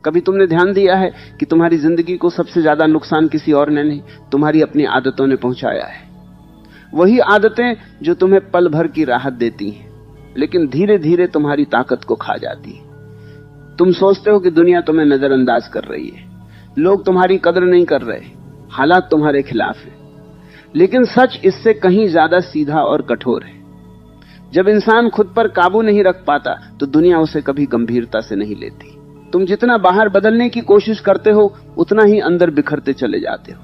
कभी तुमने ध्यान दिया है कि तुम्हारी जिंदगी को सबसे ज्यादा नुकसान किसी और ने नहीं, तुम्हारी अपनी आदतों ने पहुंचाया है। वही आदतें जो तुम्हें पल भर की राहत देती हैं, लेकिन धीरे धीरे तुम्हारी ताकत को खा जाती है। तुम सोचते हो कि दुनिया तुम्हें नजरअंदाज कर रही है, लोग तुम्हारी कदर नहीं कर रहे, हालात तुम्हारे खिलाफ है, लेकिन सच इससे कहीं ज्यादा सीधा और कठोर है। जब इंसान खुद पर काबू नहीं रख पाता तो दुनिया उसे कभी गंभीरता से नहीं लेती। तुम जितना बाहर बदलने की कोशिश करते हो उतना ही अंदर बिखरते चले जाते हो,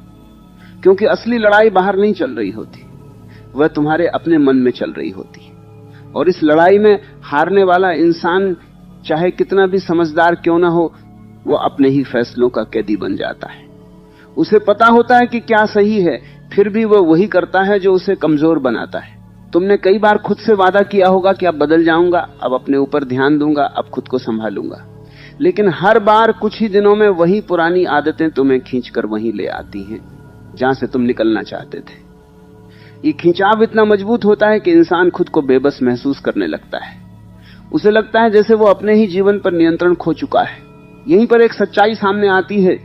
क्योंकि असली लड़ाई बाहर नहीं चल रही होती, वह तुम्हारे अपने मन में चल रही होती है। और इस लड़ाई में हारने वाला इंसान चाहे कितना भी समझदार क्यों ना हो, वो अपने ही फैसलों का कैदी बन जाता है। उसे पता होता है कि क्या सही है, फिर भी वह वही करता है जो उसे कमजोर बनाता है। तुमने कई बार खुद से वादा किया होगा कि अब बदल जाऊंगा, अब अपने ऊपर ध्यान दूंगा, अब खुद को संभालूंगा, लेकिन हर बार कुछ ही दिनों में वही पुरानी आदतें तुम्हें खींचकर वहीं ले आती हैं जहां से तुम निकलना चाहते थे। ये खिंचाव इतना मजबूत होता है कि इंसान खुद को बेबस महसूस करने लगता है। उसे लगता है जैसे वो अपने ही जीवन पर नियंत्रण खो चुका है। यहीं पर एक सच्चाई सामने आती है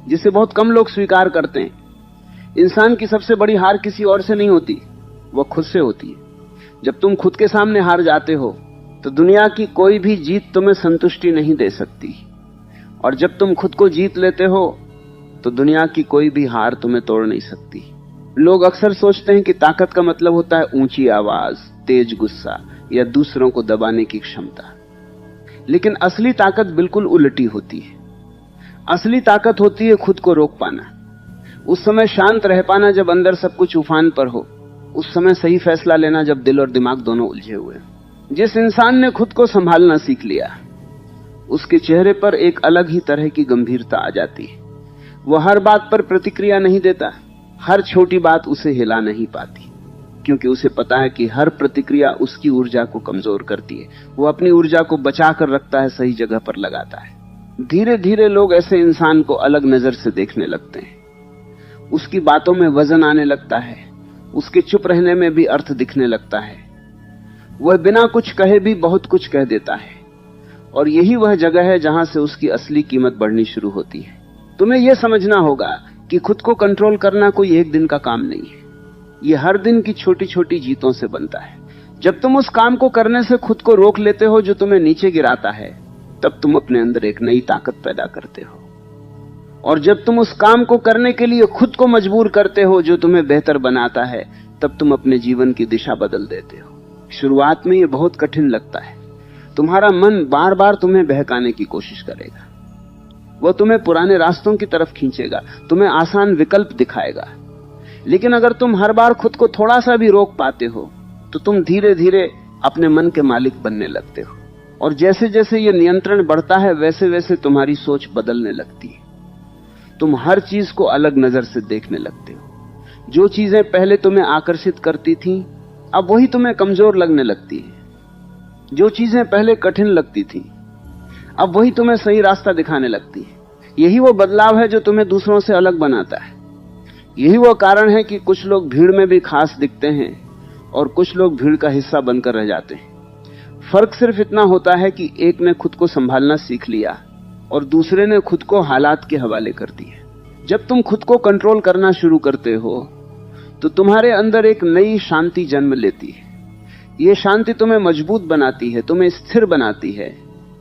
जिसे बहुत कम लोग स्वीकार करते हैं। इंसान की सबसे बड़ी हार किसी और से नहीं होती, वह खुद से होती है। जब तुम खुद के सामने हार जाते हो तो दुनिया की कोई भी जीत तुम्हें संतुष्टि नहीं दे सकती, और जब तुम खुद को जीत लेते हो तो दुनिया की कोई भी हार तुम्हें तोड़ नहीं सकती। लोग अक्सर सोचते हैं कि ताकत का मतलब होता है ऊंची आवाज, तेज गुस्सा या दूसरों को दबाने की क्षमता, लेकिन असली ताकत बिल्कुल उल्टी होती है। असली ताकत होती है खुद को रोक पाना, उस समय शांत रह पाना जब अंदर सब कुछ उफान पर हो, उस समय सही फैसला लेना जब दिल और दिमाग दोनों उलझे हुए। जिस इंसान ने खुद को संभालना सीख लिया, उसके चेहरे पर एक अलग ही तरह की गंभीरता आ जाती है। वह हर बात पर प्रतिक्रिया नहीं देता, हर छोटी बात उसे हिला नहीं पाती, क्योंकि उसे पता है कि हर प्रतिक्रिया उसकी ऊर्जा को कमजोर करती है। वो अपनी ऊर्जा को बचा कर रखता है, सही जगह पर लगाता है। धीरे धीरे लोग ऐसे इंसान को अलग नजर से देखने लगते हैं। उसकी बातों में वजन आने लगता है, उसके चुप रहने में भी अर्थ दिखने लगता है। वह बिना कुछ कहे भी बहुत कुछ कह देता है, और यही वह जगह है जहां से उसकी असली कीमत बढ़नी शुरू होती है। तुम्हें यह समझना होगा कि खुद को कंट्रोल करना कोई एक दिन का काम नहीं है, यह हर दिन की छोटी छोटी जीतों से बनता है। जब तुम उस काम को करने से खुद को रोक लेते हो जो तुम्हें नीचे गिराता है, तब तुम अपने अंदर एक नई ताकत पैदा करते हो, और जब तुम उस काम को करने के लिए खुद को मजबूर करते हो जो तुम्हें बेहतर बनाता है, तब तुम अपने जीवन की दिशा बदल देते हो। शुरुआत में यह बहुत कठिन लगता है। तुम्हारा मन बार बार तुम्हें बहकाने की कोशिश करेगा, वह तुम्हें पुराने रास्तों की तरफ खींचेगा, तुम्हें आसान विकल्प दिखाएगा। लेकिन अगर तुम हर बार खुद को थोड़ा सा भी रोक पाते हो तो तुम धीरे धीरे अपने मन के मालिक बनने लगते हो, और जैसे जैसे यह नियंत्रण बढ़ता है वैसे वैसे तुम्हारी सोच बदलने लगती है। तुम हर चीज को अलग नजर से देखने लगते हो। जो चीजें पहले तुम्हें आकर्षित करती थीं, अब वही तुम्हें कमजोर लगने लगती है। जो चीजें पहले कठिन लगती थीं, अब वही तुम्हें सही रास्ता दिखाने लगती है। यही वो बदलाव है जो तुम्हें दूसरों से अलग बनाता है। यही वो कारण है कि कुछ लोग भीड़ में भी खास दिखते हैं और कुछ लोग भीड़ का हिस्सा बनकर रह जाते हैं। फर्क सिर्फ इतना होता है कि एक ने खुद को संभालना सीख लिया और दूसरे ने खुद को हालात के हवाले कर दिया। जब तुम खुद को कंट्रोल करना शुरू करते हो तो तुम्हारे अंदर एक नई शांति जन्म लेती है। यह शांति तुम्हें मजबूत बनाती है, तुम्हें स्थिर बनाती है,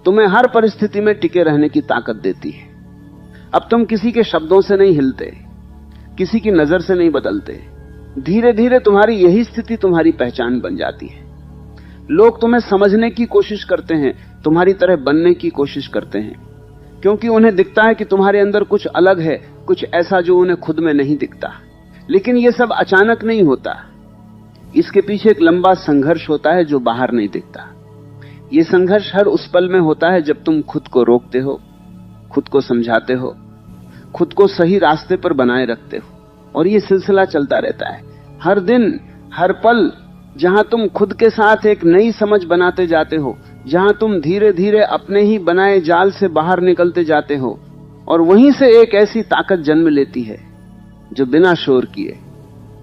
तुम्हें हर परिस्थिति में टिके रहने की ताकत देती है। अब तुम किसी के शब्दों से नहीं हिलते, किसी की नजर से नहीं बदलते। धीरे धीरे तुम्हारी यही स्थिति तुम्हारी पहचान बन जाती है। लोग तुम्हें समझने की कोशिश करते हैं, तुम्हारी तरह बनने की कोशिश करते हैं, क्योंकि उन्हें दिखता है कि तुम्हारे अंदर कुछ अलग है, कुछ ऐसा जो उन्हें खुद में नहीं दिखता। लेकिन यह सब अचानक नहीं होता, इसके पीछे एक लंबा संघर्ष होता है जो बाहर नहीं दिखता। यह संघर्ष हर उस पल में होता है जब तुम खुद को रोकते हो, खुद को समझाते हो, खुद को सही रास्ते पर बनाए रखते हो, और यह सिलसिला चलता रहता है। हर दिन, हर पल, जहां तुम खुद के साथ एक नई समझ बनाते जाते हो, जहां तुम धीरे धीरे अपने ही बनाए जाल से बाहर निकलते जाते हो, और वहीं से एक ऐसी ताकत जन्म लेती है जो बिना शोर किए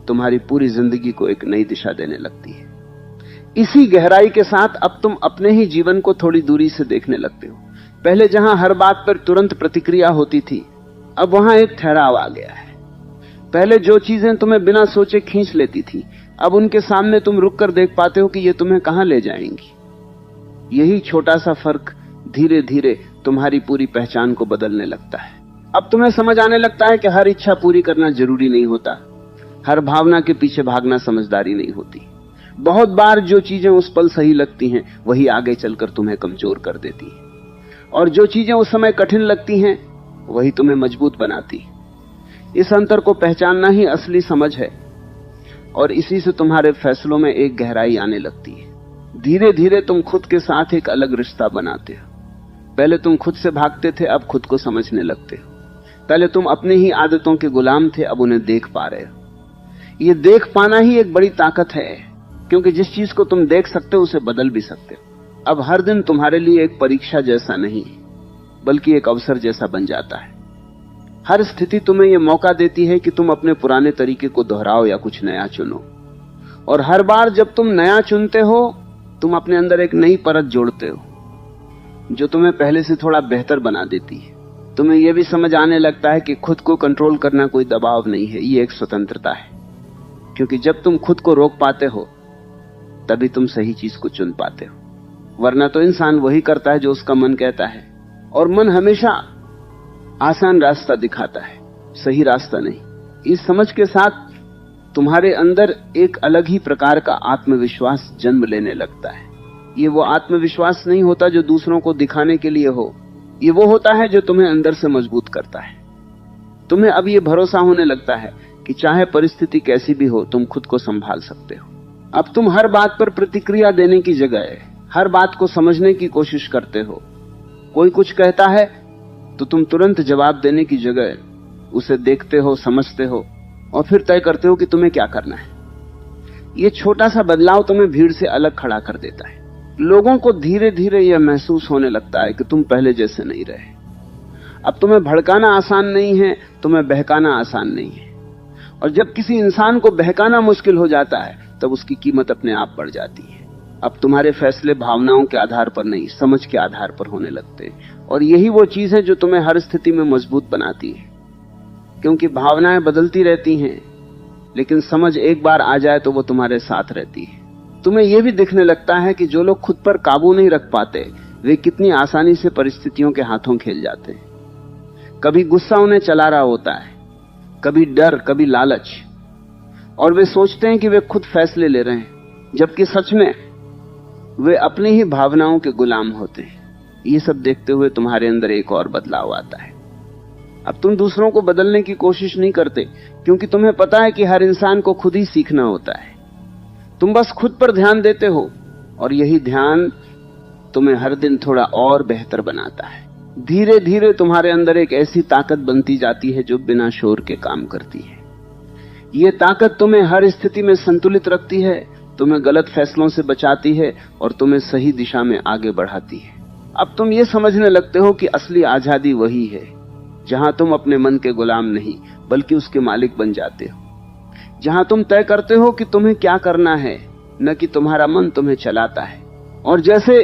तुम्हारी पूरी जिंदगी को एक नई दिशा देने लगती है। इसी गहराई के साथ अब तुम अपने ही जीवन को थोड़ी दूरी से देखने लगते हो। पहले जहां हर बात पर तुरंत प्रतिक्रिया होती थी, अब वहां एक ठहराव आ गया है। पहले जो चीजें तुम्हें बिना सोचे खींच लेती थी, अब उनके सामने तुम रुक कर देख पाते हो कि ये तुम्हें कहां ले जाएंगी। यही छोटा सा फर्क धीरे धीरे तुम्हारी पूरी पहचान को बदलने लगता है। अब तुम्हें समझ आने लगता है कि हर इच्छा पूरी करना जरूरी नहीं होता, हर भावना के पीछे भागना समझदारी नहीं होती। बहुत बार जो चीजें उस पल सही लगती हैं, वही आगे चलकर तुम्हें कमजोर कर देती हैं, और जो चीजें उस समय कठिन लगती हैं, वही तुम्हें मजबूत बनाती है। इस अंतर को पहचानना ही असली समझ है, और इसी से तुम्हारे फैसलों में एक गहराई आने लगती है। धीरे धीरे तुम खुद के साथ एक अलग रिश्ता बनाते हो। पहले तुम खुद से भागते थे, अब खुद को समझने लगते हो। पहले तुम अपनी ही आदतों के गुलाम थे, अब उन्हें देख पा रहे हो। ये देख पाना ही एक बड़ी ताकत है, क्योंकि जिस चीज को तुम देख सकते हो उसे बदल भी सकते हो। अब हर दिन तुम्हारे लिए एक परीक्षा जैसा नहीं, बल्कि एक अवसर जैसा बन जाता है। हर स्थिति तुम्हें यह मौका देती है कि तुम अपने पुराने तरीके को दोहराओ या कुछ नया चुनो। और हर बार जब तुम नया चुनते हो, तुम अपने अंदर एक नई परत जोड़ते हो, जो तुम्हें पहले से थोड़ा बेहतर बना देती है। तुम्हें यह भी समझ आने लगता है कि खुद को कंट्रोल करना कोई दबाव नहीं है, ये एक स्वतंत्रता है। क्योंकि जब तुम खुद को रोक पाते हो, तभी तुम सही चीज को चुन पाते हो। वरना तो इंसान वही करता है जो उसका मन कहता है, और मन हमेशा आसान रास्ता दिखाता है, सही रास्ता नहीं। इस समझ के साथ तुम्हारे अंदर एक अलग ही प्रकार का आत्मविश्वास जन्म लेने लगता है। ये वो आत्मविश्वास नहीं होता जो दूसरों को दिखाने के लिए हो, ये वो होता है जो तुम्हें अंदर से मजबूत करता है। तुम्हें अब ये भरोसा होने लगता है कि चाहे परिस्थिति कैसी भी हो, तुम खुद को संभाल सकते हो। अब तुम हर बात पर प्रतिक्रिया देने की जगह हर बात को समझने की कोशिश करते हो। कोई कुछ कहता है तो तुम तुरंत जवाब देने की जगह उसे देखते हो, समझते हो, और फिर तय करते हो कि तुम्हें क्या करना है। यह छोटा सा बदलाव तुम्हें भीड़ से अलग खड़ा कर देता है। लोगों को धीरे धीरे यह महसूस होने लगता है कि तुम पहले जैसे नहीं रहे। अब तुम्हें भड़काना आसान नहीं है, तुम्हें बहकाना आसान नहीं है। और जब किसी इंसान को बहकाना मुश्किल हो जाता है, तब उसकी कीमत अपने आप बढ़ जाती है। अब तुम्हारे फैसले भावनाओं के आधार पर नहीं, समझ के आधार पर होने लगते हैं। और यही वो चीज है जो तुम्हें हर स्थिति में मजबूत बनाती है। क्योंकि भावनाएं बदलती रहती हैं, लेकिन समझ एक बार आ जाए तो वो तुम्हारे साथ रहती है। तुम्हें यह भी दिखने लगता है कि जो लोग खुद पर काबू नहीं रख पाते, वे कितनी आसानी से परिस्थितियों के हाथों खेल जाते हैं। कभी गुस्सा उन्हें चला रहा होता है, कभी डर, कभी लालच, और वे सोचते हैं कि वे खुद फैसले ले रहे हैं, जबकि सच में वे अपनी ही भावनाओं के गुलाम होते हैं। ये सब देखते हुए तुम्हारे अंदर एक और बदलाव आता है। अब तुम दूसरों को बदलने की कोशिश नहीं करते, क्योंकि तुम्हें पता है कि हर इंसान को खुद ही सीखना होता है। तुम बस खुद पर ध्यान देते हो, और यही ध्यान तुम्हें हर दिन थोड़ा और बेहतर बनाता है। धीरे धीरे तुम्हारे अंदर एक ऐसी ताकत बनती जाती है जो बिना शोर के काम करती है। ये ताकत तुम्हें हर स्थिति में संतुलित रखती है, तुम्हें गलत फैसलों से बचाती है, और तुम्हें सही दिशा में आगे बढ़ाती है। अब तुम ये समझने लगते हो कि असली आजादी वही है जहां तुम अपने मन के गुलाम नहीं, बल्कि उसके मालिक बन जाते हो। जहां तुम तय करते हो कि तुम्हें क्या करना है, न कि तुम्हारा मन तुम्हें चलाता है। और जैसे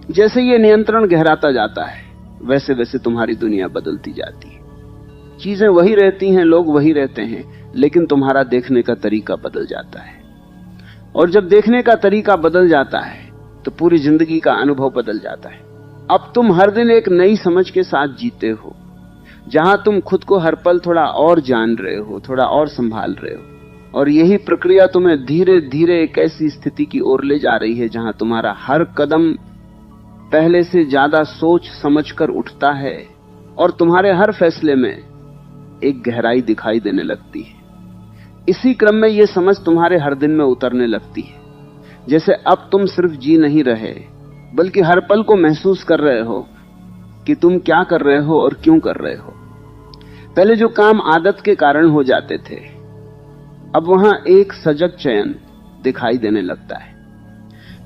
जैसे ये नियंत्रण गहराता जाता है, वैसे वैसे तुम्हारी दुनिया बदलती जाती है। चीजें वही रहती हैं, लोग वही रहते हैं, लेकिन तुम्हारा देखने का तरीका बदल जाता है। और जब देखने का तरीका बदल जाता है, तो पूरी जिंदगी का अनुभव बदल जाता है। अब तुम हर दिन एक नई समझ के साथ जीते हो, जहां तुम खुद को हर पल थोड़ा और जान रहे हो, थोड़ा और संभाल रहे हो। और यही प्रक्रिया तुम्हें धीरे धीरे एक ऐसी स्थिति की ओर ले जा रही है जहां तुम्हारा हर कदम पहले से ज्यादा सोच समझकर उठता है, और तुम्हारे हर फैसले में एक गहराई दिखाई देने लगती है। इसी क्रम में यह समझ तुम्हारे हर दिन में उतरने लगती है, जैसे अब तुम सिर्फ जी नहीं रहे, बल्कि हर पल को महसूस कर रहे हो कि तुम क्या कर रहे हो और क्यों कर रहे हो। पहले जो काम आदत के कारण हो जाते थे, अब वहां एक सजग चयन दिखाई देने लगता है।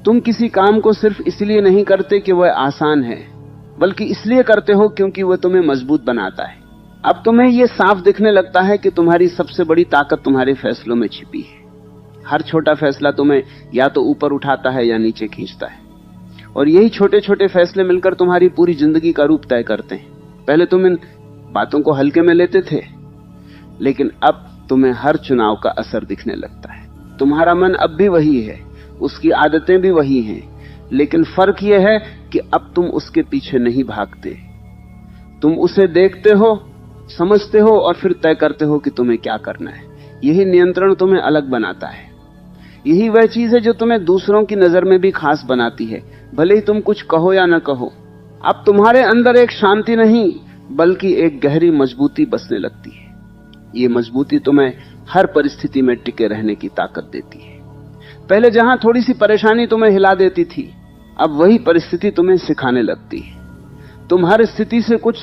तुम किसी काम को सिर्फ इसलिए नहीं करते कि वह आसान है, बल्कि इसलिए करते हो क्योंकि वह तुम्हें मजबूत बनाता है। अब तुम्हें यह साफ दिखने लगता है कि तुम्हारी सबसे बड़ी ताकत तुम्हारे फैसलों में छिपी है। हर छोटा फैसला तुम्हें या तो ऊपर उठाता है या नीचे खींचता है। और यही छोटे छोटे फैसले मिलकर तुम्हारी पूरी जिंदगी का रूप तय करते हैं। पहले तुम इन बातों को हल्के में लेते थे, लेकिन अब तुम्हें हर चुनाव का असर दिखने लगता है। तुम्हारा मन अब भी वही है, उसकी आदतें भी वही हैं, लेकिन फर्क यह है कि अब तुम उसके पीछे नहीं भागते। तुम उसे देखते हो, समझते हो और फिर तय करते हो कि तुम्हें क्या करना है। यही नियंत्रण तुम्हें अलग बनाता है। यही वह चीज है जो तुम्हें दूसरों की नजर में भी खास बनाती है, भले ही तुम कुछ कहो या न कहो। अब तुम्हारे अंदर एक शांति नहीं बल्कि एक गहरी मजबूती बसने लगती है। ये मजबूती तुम्हें हर परिस्थिति में टिके रहने की ताकत देती है। पहले जहां थोड़ी सी परेशानी तुम्हें हिला देती थी, अब वही परिस्थिति तुम्हें सिखाने लगती है। तुम हर स्थिति से कुछ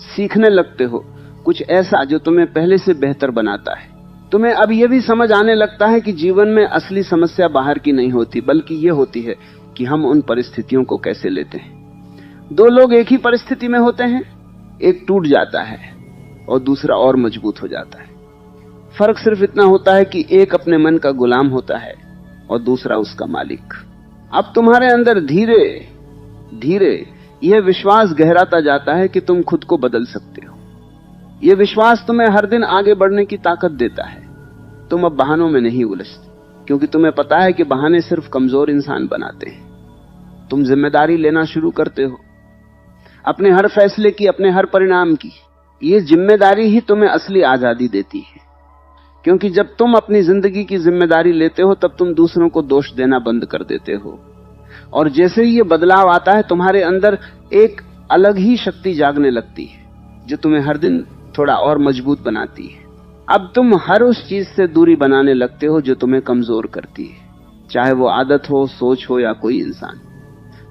सीखने लगते हो, कुछ ऐसा जो तुम्हें पहले से बेहतर बनाता है। तुम्हें अब यह भी समझ आने लगता है कि जीवन में असली समस्या बाहर की नहीं होती, बल्कि यह होती है कि हम उन परिस्थितियों को कैसे लेते हैं। दो लोग एक ही परिस्थिति में होते हैं, एक टूट जाता है और दूसरा और मजबूत हो जाता है। फर्क सिर्फ इतना होता है कि एक अपने मन का गुलाम होता है और दूसरा उसका मालिक। अब तुम्हारे अंदर धीरे धीरे यह विश्वास गहराता जाता है कि तुम खुद को बदल सकते हो। यह विश्वास तुम्हें हर दिन आगे बढ़ने की ताकत देता है। तुम अब बहानों में नहीं उलझते, क्योंकि तुम्हें पता है कि बहाने सिर्फ कमजोर इंसान बनाते हैं। तुम जिम्मेदारी लेना शुरू करते हो, अपने हर फैसले की, अपने हर परिणाम की। ये जिम्मेदारी ही तुम्हें असली आजादी देती है, क्योंकि जब तुम अपनी जिंदगी की जिम्मेदारी लेते हो तब तुम दूसरों को दोष देना बंद कर देते हो। और जैसे ही ये बदलाव आता है, तुम्हारे अंदर एक अलग ही शक्ति जागने लगती है जो तुम्हें हर दिन थोड़ा और मजबूत बनाती है। अब तुम हर उस चीज से दूरी बनाने लगते हो जो तुम्हें कमजोर करती है, चाहे वो आदत हो, सोच हो या कोई इंसान।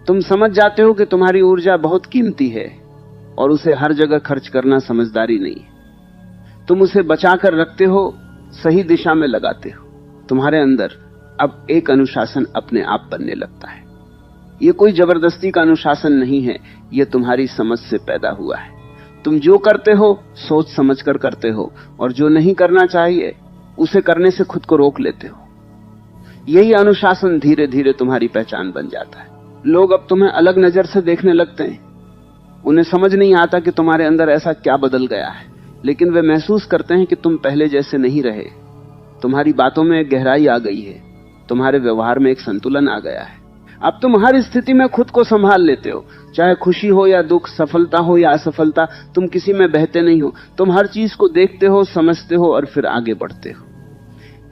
तुम समझ जाते हो कि तुम्हारी ऊर्जा बहुत कीमती है और उसे हर जगह खर्च करना समझदारी नहीं है। तुम उसे बचाकर रखते हो, सही दिशा में लगाते हो। तुम्हारे अंदर अब एक अनुशासन अपने आप बनने लगता है। यह कोई जबरदस्ती का अनुशासन नहीं है, यह तुम्हारी समझ से पैदा हुआ है। तुम जो करते हो सोच समझकर करते हो, और जो नहीं करना चाहिए उसे करने से खुद को रोक लेते हो। यही अनुशासन धीरे धीरे तुम्हारी पहचान बन जाता है। लोग अब तुम्हें अलग नजर से देखने लगते हैं। उन्हें समझ नहीं आता कि तुम्हारे अंदर ऐसा क्या बदल गया है, लेकिन वे महसूस करते हैं कि तुम पहले जैसे नहीं रहे। तुम्हारी बातों में एक गहराई आ गई है, तुम्हारे व्यवहार में एक संतुलन आ गया है। अब तुम हर स्थिति में खुद को संभाल लेते हो, चाहे खुशी हो या दुख, सफलता हो या असफलता। तुम किसी में बहते नहीं हो। तुम हर चीज को देखते हो, समझते हो और फिर आगे बढ़ते हो।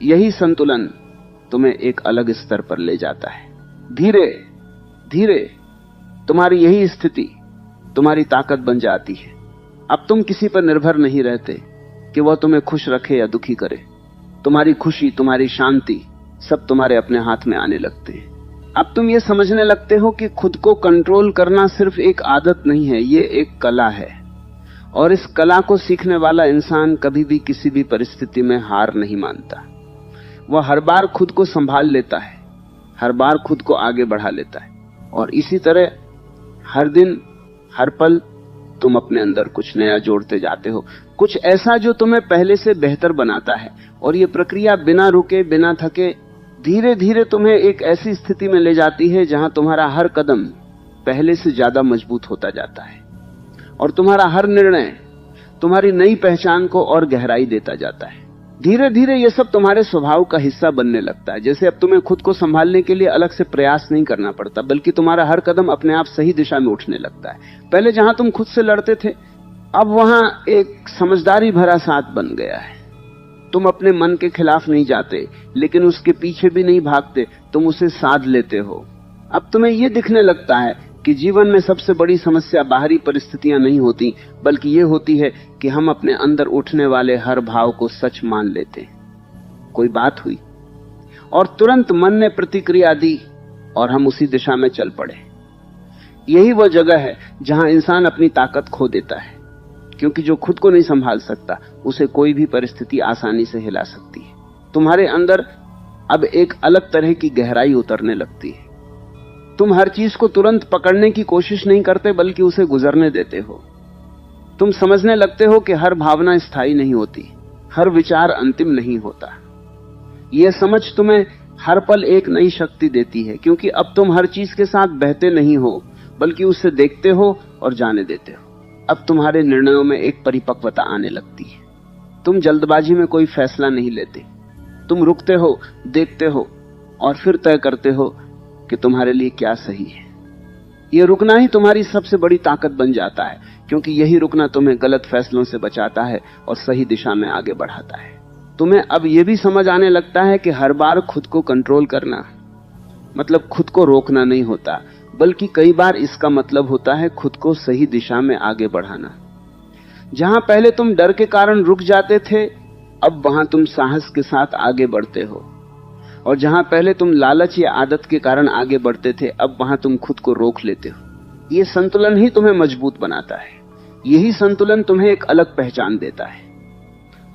यही संतुलन तुम्हें एक अलग स्तर पर ले जाता है। धीरे धीरे तुम्हारी यही स्थिति तुम्हारी ताकत बन जाती है। अब तुम किसी पर निर्भर नहीं रहते कि वह तुम्हें खुश रखे या दुखी करे। तुम्हारी खुशी, तुम्हारी शांति सब तुम्हारे अपने हाथ में आने लगते हैं। अब तुम ये समझने लगते हो कि खुद को कंट्रोल करना सिर्फ एक आदत नहीं है, ये एक कला है। और इस कला को सीखने वाला इंसान कभी भी किसी भी परिस्थिति में हार नहीं मानता। वह हर बार खुद को संभाल लेता है, हर बार खुद को आगे बढ़ा लेता है। और इसी तरह हर दिन, हर पल तुम अपने अंदर कुछ नया जोड़ते जाते हो, कुछ ऐसा जो तुम्हें पहले से बेहतर बनाता है। और ये प्रक्रिया बिना रुके, बिना थके, धीरे धीरे तुम्हें एक ऐसी स्थिति में ले जाती है जहां तुम्हारा हर कदम पहले से ज्यादा मजबूत होता जाता है और तुम्हारा हर निर्णय तुम्हारी नई पहचान को और गहराई देता जाता है। धीरे धीरे यह सब तुम्हारे स्वभाव का हिस्सा बनने लगता है। जैसे अब तुम्हें खुद को संभालने के लिए अलग से प्रयास नहीं करना पड़ता, बल्कि तुम्हारा हर कदम अपने आप सही दिशा में उठने लगता है। पहले जहां तुम खुद से लड़ते थे, अब वहां एक समझदारी भरा साथ बन गया है। तुम अपने मन के खिलाफ नहीं जाते, लेकिन उसके पीछे भी नहीं भागते, तुम उसे साध लेते हो। अब तुम्हें यह दिखने लगता है कि जीवन में सबसे बड़ी समस्या बाहरी परिस्थितियां नहीं होती, बल्कि यह होती है कि हम अपने अंदर उठने वाले हर भाव को सच मान लेते हैं। कोई बात हुई और तुरंत मन ने प्रतिक्रिया दी और हम उसी दिशा में चल पड़े। यही वह जगह है जहां इंसान अपनी ताकत खो देता है, क्योंकि जो खुद को नहीं संभाल सकता उसे कोई भी परिस्थिति आसानी से हिला सकती है। तुम्हारे अंदर अब एक अलग तरह की गहराई उतरने लगती है। तुम हर चीज को तुरंत पकड़ने की कोशिश नहीं करते, बल्कि उसे गुजरने देते हो। तुम समझने लगते हो कि हर भावना स्थायी नहीं होती, हर विचार अंतिम नहीं होता। यह समझ तुम्हें हर पल एक नई शक्ति देती है, क्योंकि अब तुम हर चीज के साथ बहते नहीं हो, बल्कि उसे देखते हो और जाने देते हो। अब तुम्हारे निर्णयों में एक परिपक्वता आने लगती है। तुम जल्दबाजी में कोई फैसला नहीं लेते। तुम रुकते हो, देखते हो और फिर तय करते हो कि तुम्हारे लिए क्या सही है। यह रुकना ही तुम्हारी सबसे बड़ी ताकत बन जाता है, क्योंकि यही रुकना तुम्हें गलत फैसलों से बचाता है और सही दिशा में आगे बढ़ाता है। तुम्हें अब यह भी समझ आने लगता है कि हर बार खुद को कंट्रोल करना मतलब खुद को रोकना नहीं होता, बल्कि कई बार इसका मतलब होता है खुद को सही दिशा में आगे बढ़ाना। जहां पहले तुम डर के कारण रुक जाते थे, अब वहां तुम साहस के साथ आगे बढ़ते हो, और जहां पहले तुम लालच या आदत के कारण आगे बढ़ते थे, अब वहां तुम खुद को रोक लेते हो। यह संतुलन ही तुम्हें मजबूत बनाता है। यही संतुलन तुम्हें एक अलग पहचान देता है।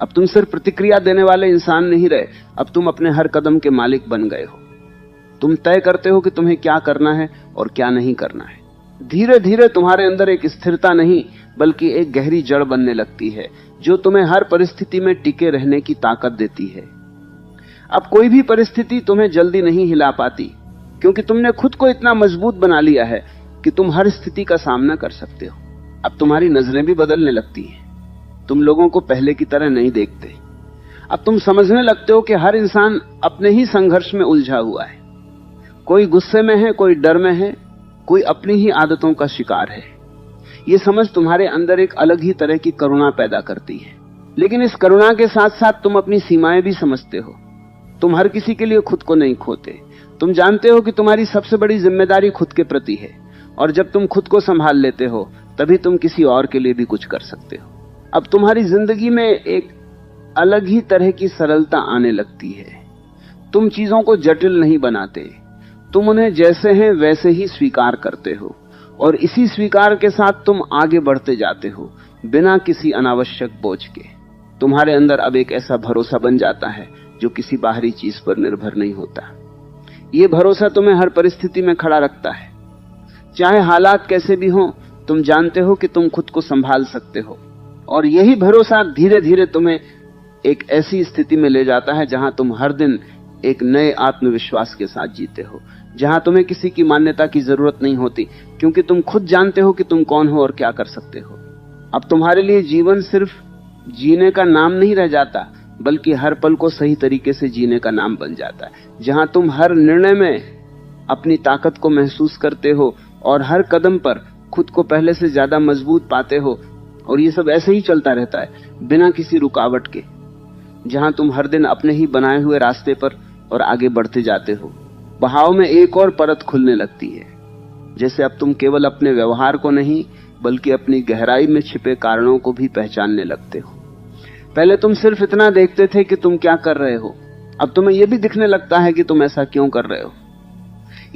अब तुम सिर्फ प्रतिक्रिया देने वाले इंसान नहीं रहे, अब तुम अपने हर कदम के मालिक बन गए हो। तुम तय करते हो कि तुम्हें क्या करना है और क्या नहीं करना है। धीरे धीरे तुम्हारे अंदर एक स्थिरता नहीं, बल्कि एक गहरी जड़ बनने लगती है, जो तुम्हें हर परिस्थिति में टिके रहने की ताकत देती है। अब कोई भी परिस्थिति तुम्हें जल्दी नहीं हिला पाती, क्योंकि तुमने खुद को इतना मजबूत बना लिया है कि तुम हर स्थिति का सामना कर सकते हो। अब तुम्हारी नजरें भी बदलने लगती हैं। तुम लोगों को पहले की तरह नहीं देखते। अब तुम समझने लगते हो कि हर इंसान अपने ही संघर्ष में उलझा हुआ है। कोई गुस्से में है, कोई डर में है, कोई अपनी ही आदतों का शिकार है। यह समझ तुम्हारे अंदर एक अलग ही तरह की करुणा पैदा करती है। लेकिन इस करुणा के साथ साथ तुम अपनी सीमाएं भी समझते हो। तुम हर किसी के लिए खुद को नहीं खोते। तुम जानते हो कि तुम्हारी सबसे बड़ी जिम्मेदारी खुद के प्रति है, और जब तुम खुद को संभाल लेते हो, तभी तुम किसी और के लिए भी कुछ कर सकते हो। अब तुम्हारी जिंदगी में एक अलग ही तरह की सरलता आने लगती है। तुम चीजों को जटिल नहीं बनाते। तुम उन्हें जैसे हैं वैसे ही स्वीकार करते हो, और इसी स्वीकार के साथ तुम आगे बढ़ते जाते हो, बिना किसी अनावश्यक बोझ के। तुम्हारे अंदर अब एक ऐसा भरोसा बन जाता है जो किसी बाहरी चीज पर निर्भर नहीं होता। यह भरोसा तुम्हें हर परिस्थिति में खड़ा रखता है। चाहे हालात कैसे भी हों, तुम जानते हो कि तुम खुद को संभाल सकते हो, और यही भरोसा धीरे धीरे तुम्हें एक ऐसी स्थिति में ले जाता है जहां तुम हर दिन एक नए आत्मविश्वास के साथ जीते हो, जहां तुम्हें किसी की मान्यता की जरूरत नहीं होती, क्योंकि तुम खुद जानते हो कि तुम कौन हो और क्या कर सकते हो। अब तुम्हारे लिए जीवन सिर्फ जीने का नाम नहीं रह जाता, बल्कि हर पल को सही तरीके से जीने का नाम बन जाता है, जहां तुम हर निर्णय में अपनी ताकत को महसूस करते हो और हर कदम पर खुद को पहले से ज्यादा मजबूत पाते हो। और ये सब ऐसे ही चलता रहता है, बिना किसी रुकावट के, जहां तुम हर दिन अपने ही बनाए हुए रास्ते पर और आगे बढ़ते जाते हो। बहाव में एक और परत खुलने लगती है, जैसे अब तुम केवल अपने व्यवहार को नहीं, बल्कि अपनी गहराई में छिपे कारणों को भी पहचानने लगते हो। पहले तुम सिर्फ इतना देखते थे कि तुम क्या कर रहे हो, अब तुम्हें यह भी दिखने लगता है कि तुम ऐसा क्यों कर रहे हो।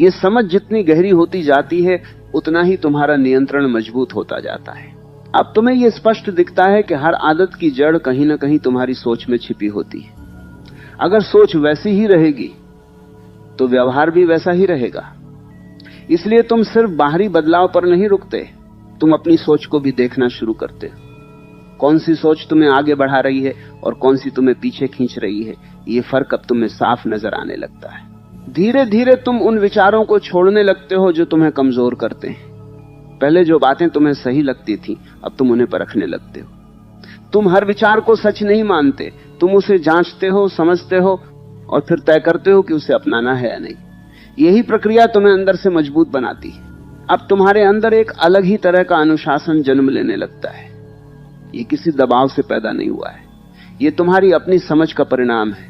यह समझ जितनी गहरी होती जाती है, उतना ही तुम्हारा नियंत्रण मजबूत होता जाता है। अब तुम्हें यह स्पष्ट दिखता है कि हर आदत की जड़ कहीं ना कहीं तुम्हारी सोच में छिपी होती है। अगर सोच वैसी ही रहेगी तो व्यवहार भी वैसा ही रहेगा। इसलिए तुम सिर्फ बाहरी बदलाव पर नहीं रुकते, तुम अपनी सोच को भी देखना शुरू करते हो। कौन सी सोच तुम्हें आगे बढ़ा रही है और कौन सी तुम्हें पीछे खींच रही है, ये फर्क अब तुम्हें साफ नजर आने लगता है। धीरे धीरे तुम उन विचारों को छोड़ने लगते हो जो तुम्हें कमजोर करते हैं। पहले जो बातें तुम्हें सही लगती थी, अब तुम उन्हें परखने लगते हो। तुम हर विचार को सच नहीं मानते, तुम उसे जांचते हो, समझते हो और फिर तय करते हो कि उसे अपनाना है या नहीं। यही प्रक्रिया तुम्हें अंदर से मजबूत बनाती है। अब तुम्हारे अंदर एक अलग ही तरह का अनुशासन जन्म लेने लगता है। ये किसी दबाव से पैदा नहीं हुआ है, ये तुम्हारी अपनी समझ का परिणाम है।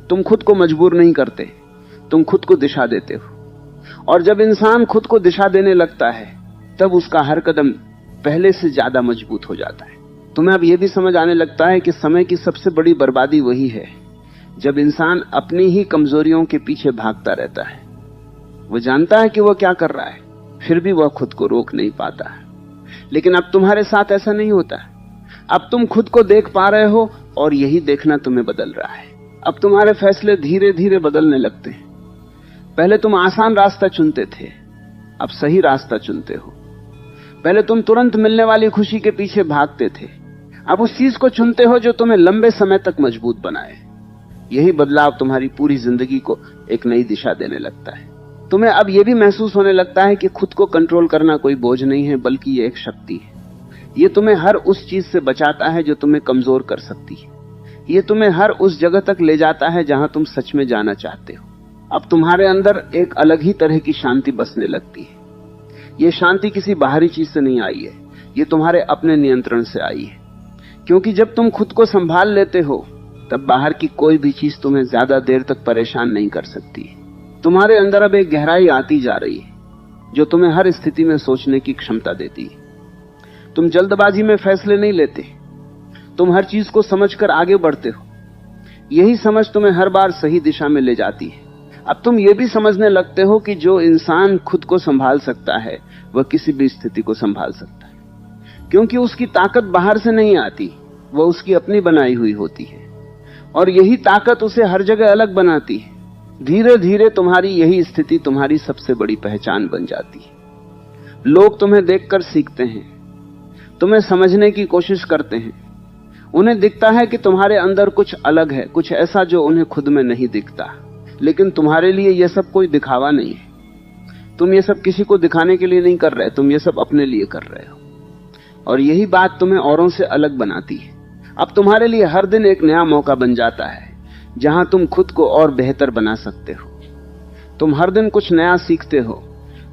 तुम खुद को मजबूर नहीं करते, तुम खुद को दिशा देते हो। और जब इंसान खुद को दिशा देने लगता है, तब उसका हर कदम पहले से ज्यादा मजबूत हो जाता है। तुम्हें अब यह भी समझ आने लगता है कि समय की सबसे बड़ी बर्बादी वही है जब इंसान अपनी ही कमजोरियों के पीछे भागता रहता है। वो जानता है कि वो क्या कर रहा है, फिर भी वह खुद को रोक नहीं पाता। लेकिन अब तुम्हारे साथ ऐसा नहीं होता। अब तुम खुद को देख पा रहे हो और यही देखना तुम्हें बदल रहा है। अब तुम्हारे फैसले धीरे धीरे बदलने लगते हैं। पहले तुम आसान रास्ता चुनते थे, अब सही रास्ता चुनते हो। पहले तुम तुरंत मिलने वाली खुशी के पीछे भागते थे, अब उस चीज को चुनते हो जो तुम्हें लंबे समय तक मजबूत बनाए। यही बदलाव तुम्हारी पूरी जिंदगी को एक नई दिशा देने लगता है। तुम्हें अब यह भी महसूस होने लगता है कि खुद को कंट्रोल करना कोई बोझ नहीं है, बल्कि ये एक शक्ति है। ये तुम्हें हर उस चीज से बचाता है जो तुम्हें कमजोर कर सकती है। ये तुम्हें हर उस जगह तक ले जाता है जहां तुम सच में जाना चाहते हो। अब तुम्हारे अंदर एक अलग ही तरह की शांति बसने लगती है। ये शांति किसी बाहरी चीज से नहीं आई है, ये तुम्हारे अपने नियंत्रण से आई है। क्योंकि जब तुम खुद को संभाल लेते हो, तब बाहर की कोई भी चीज तुम्हें ज्यादा देर तक परेशान नहीं कर सकती। तुम्हारे अंदर अब एक गहराई आती जा रही है, जो तुम्हें हर स्थिति में सोचने की क्षमता देती है। तुम जल्दबाजी में फैसले नहीं लेते, तुम हर चीज को समझकर आगे बढ़ते हो। यही समझ तुम्हें हर बार सही दिशा में ले जाती है। अब तुम ये भी समझने लगते हो कि जो इंसान खुद को संभाल सकता है, वह किसी भी स्थिति को संभाल सकता है, क्योंकि उसकी ताकत बाहर से नहीं आती, वह उसकी अपनी बनाई हुई होती है। और यही ताकत उसे हर जगह अलग बनाती है। धीरे धीरे तुम्हारी यही स्थिति तुम्हारी सबसे बड़ी पहचान बन जाती है। लोग तुम्हें देखकर सीखते हैं, तुम्हें समझने की कोशिश करते हैं। उन्हें दिखता है कि तुम्हारे अंदर कुछ अलग है, कुछ ऐसा जो उन्हें खुद में नहीं दिखता। लेकिन तुम्हारे लिए यह सब कोई दिखावा नहीं है। तुम ये सब किसी को दिखाने के लिए नहीं कर रहे, तुम ये सब अपने लिए कर रहे हो। और यही बात तुम्हें औरों से अलग बनाती है। अब तुम्हारे लिए हर दिन एक नया मौका बन जाता है, जहां तुम खुद को और बेहतर बना सकते हो। तुम हर दिन कुछ नया सीखते हो,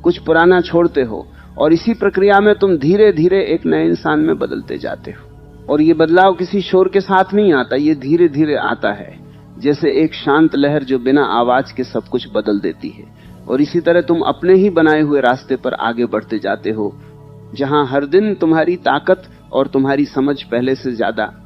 कुछ पुराना छोड़ते हो, और इसी प्रक्रिया में तुम धीरे धीरे एक नए इंसान में बदलते जाते हो। और ये बदलाव किसी शोर के साथ नहीं आता, ये धीरे धीरे आता है, जैसे एक शांत लहर जो बिना आवाज के सब कुछ बदल देती है। और इसी तरह तुम अपने ही बनाए हुए रास्ते पर आगे बढ़ते जाते हो, जहां हर दिन तुम्हारी ताकत और तुम्हारी समझ पहले से ज्यादा